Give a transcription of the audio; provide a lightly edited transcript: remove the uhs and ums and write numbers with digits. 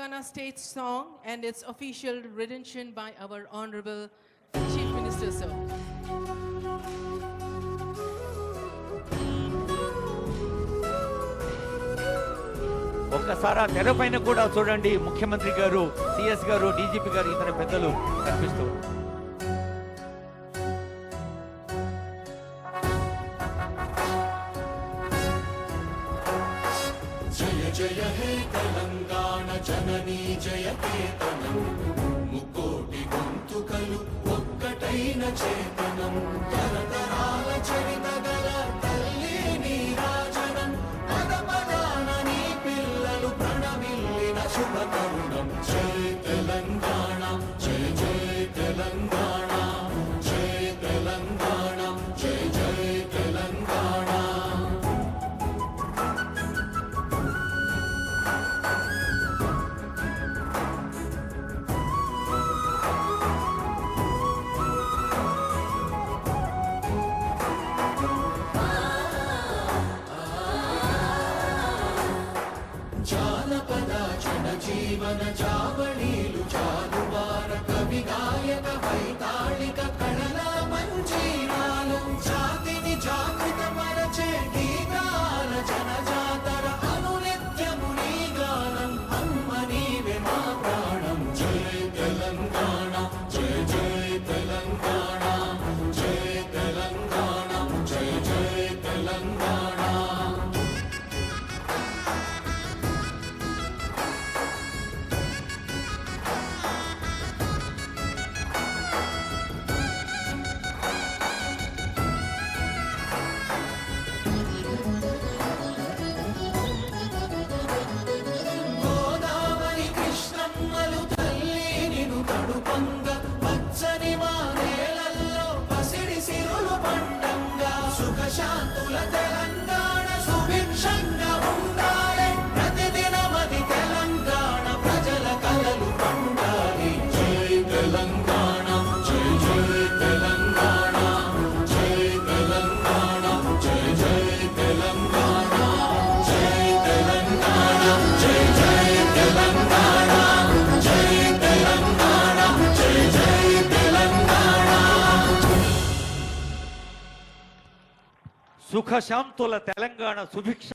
Telangana state song and its official rendition by our Honorable Chief Minister, sir. ఒక్కసారి తెరపైన కూడా చూడండి, ముఖ్యమంత్రి గారు, సిఎస్ గారు, డీజీపీ గారు, ఇతర పెద్దలు కనిపిస్తూ జయ జయ హే తెలంగాణ జననీ జయ కేతనం, ముకోటి గొంతుకలు ఒక్కటైన చేతనం, తరతరాల చరిత గల తల్లి నీరాజనం, పద పదాన నీ పిల్లలు ప్రణమిల్లిన శుభ తరుణం. జయ తెలంగాణ, జయ జయ తెలంగాణ, జయ తెలంగాణ, జయ జయ తెలంగాణ. జానపద జనజీవన జావళీలు జాలువార కవి గాయక వైతాళిక కళల మంజీరాలు, జాతిని జాగృత మరచే గీతాల జనజాతర అనునిత్యము నీ గానం, అమ్మ నీవే మా ప్రాణం. జయ తెలంగాణ, జయ జయ తెలంగాణ, జయ తెలంగాణ, జయ జయ తెలంగాణ. గోదావరి కృష్ణమ్మలు తల్లి నిను తడుపంగ, పచ్చని మా నేలల్లో పసిడి సిరులు పండంగా, సుఖశాంతుల తెలంగాణ సుభిక్షంగా ఉండాలి, ప్రతిదినమది తెలంగాణ ప్రజల కలలు పండాలి. జై తెలంగాణ, జై జై తెలంగాణ, జై తెలంగాణ, జై జై తెలంగాణ, జై తెలంగాణ, జై జై తెలంగాణ, జై తెలంగాణ, జై జై తెలంగాణ. సుఖశాంతుల తెలంగాణ సుభిక్ష